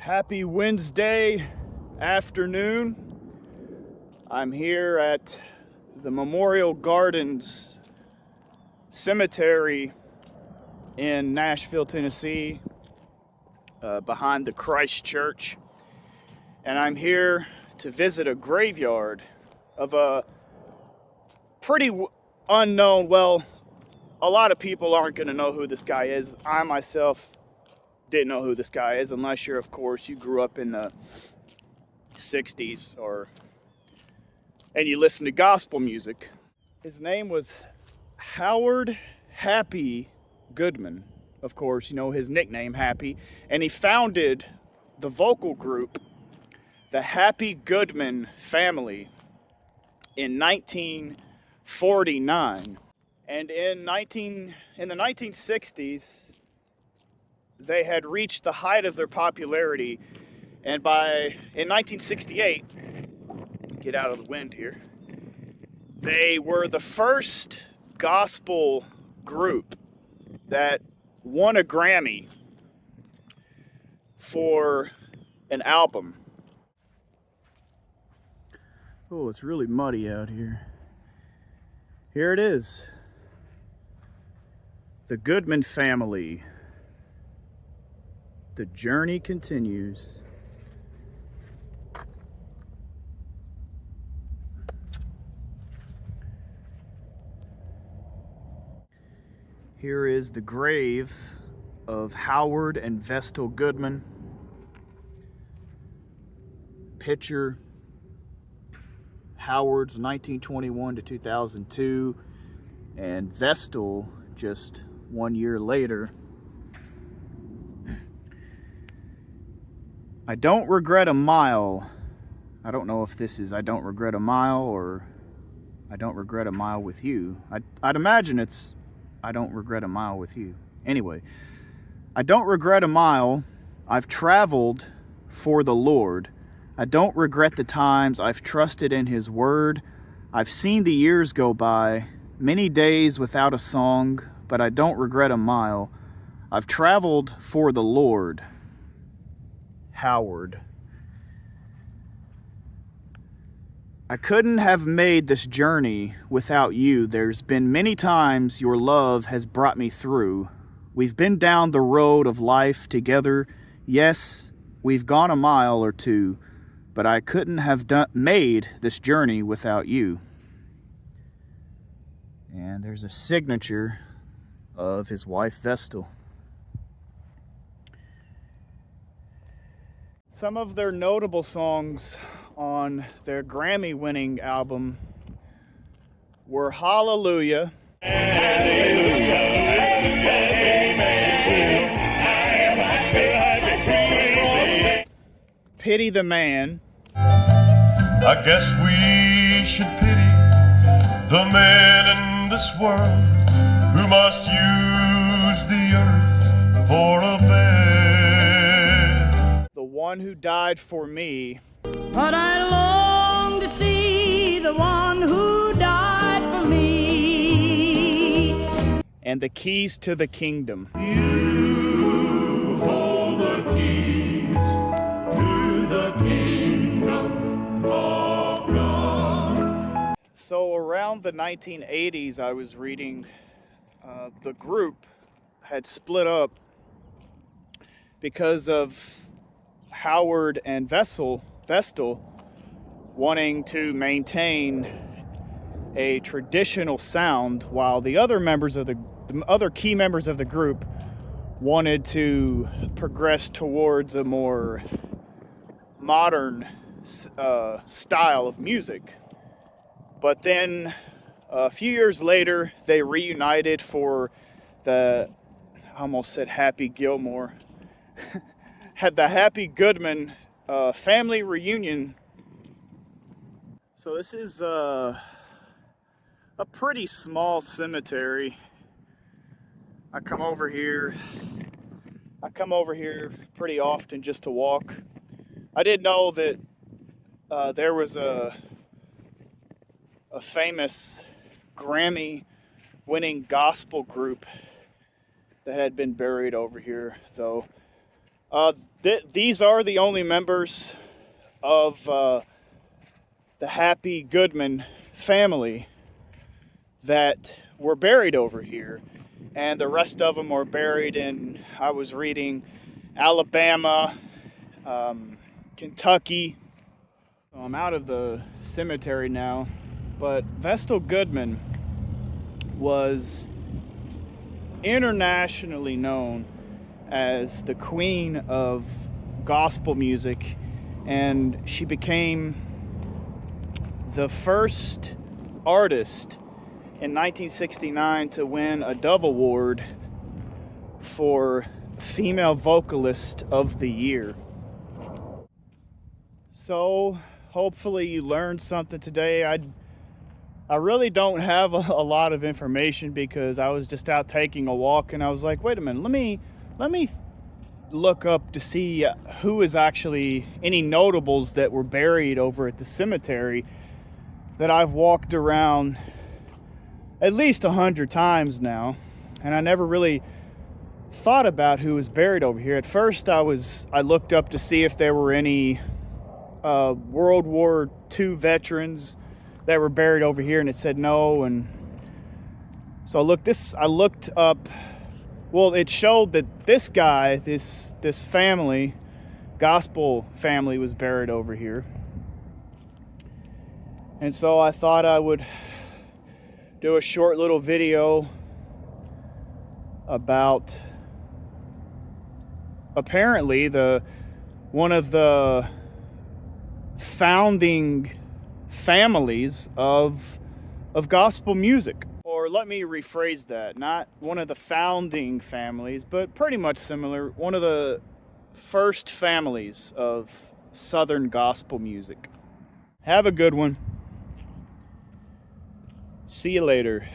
Happy Wednesday afternoon. I'm here at the Memorial Gardens Cemetery in Nashville, Tennessee, behind the Christ Church. And I'm here to visit a graveyard of a pretty unknown, well, a lot of people aren't going to know who this guy is. I myself didn't know who this guy is, unless you're, of course, you grew up in the 60s and you listen to gospel music. His name was Howard Happy Goodman. Of course, you know his nickname, Happy. And he founded the vocal group, the Happy Goodman Family, in 1949. And in the 1960s, they had reached the height of their popularity, and in 1968, get out of the wind here, they were the first gospel group that won a Grammy for an album. Oh, it's really muddy out here. Here it is. The Goodman Family. The journey continues. Here is the grave of Howard and Vestal Goodman. Picture Howard's 1921 to 2002, and Vestal just 1 year later. I don't regret a mile. I don't know if this is I don't regret a mile or I don't regret a mile with you. I'd imagine it's I don't regret a mile with you. Anyway, I don't regret a mile I've traveled for the Lord. I don't regret the times I've trusted in His word. I've seen the years go by, many days without a song, but I don't regret a mile. I've traveled for the Lord. Howard. I couldn't have made this journey without you. There's been many times your love has brought me through. We've been down the road of life together. Yes, we've gone a mile or two, but I couldn't have made this journey without you. And there's a signature of his wife, Vestal. Some of their notable songs on their Grammy-winning album were Hallelujah, Pity the Man. I guess we should pity the man in this world who must use the earth for a bed. The One Who Died for Me. But I long to see the one who died for me. And The Keys to the Kingdom. You hold the keys to the kingdom of God. So around the 1980s, I was reading the group had split up because of Howard and Vestal wanting to maintain a traditional sound, while the other key members of the group wanted to progress towards a more modern style of music. But then a few years later, they reunited for I almost said Happy Gilmore, had the Happy Goodman family reunion. So this is a pretty small cemetery. I come over here pretty often just to walk. I didn't know that there was a famous Grammy-winning gospel group that had been buried over here, though. These are the only members of the Happy Goodman family that were buried over here. And the rest of them are buried in, I was reading, Alabama, Kentucky. So I'm out of the cemetery now, but Vestal Goodman was internationally known as the queen of gospel music, and she became the first artist in 1969 to win a Dove Award for Female Vocalist of the Year. So hopefully you learned something today. I really don't have a lot of information because I was just out taking a walk and I was like, wait a minute, let me look up to see who is actually any notables that were buried over at the cemetery that I've walked around at least 100 times now, and I never really thought about who was buried over here. At first I looked up to see if there were any World War II veterans that were buried over here, and it said no. And so I looked up. Well, it showed that this guy, this family, gospel family, was buried over here. And so I thought I would do a short little video about apparently one of the founding families of gospel music. Or let me rephrase that, not one of the founding families, but pretty much similar, one of the first families of Southern gospel music. Have a good one. See you later.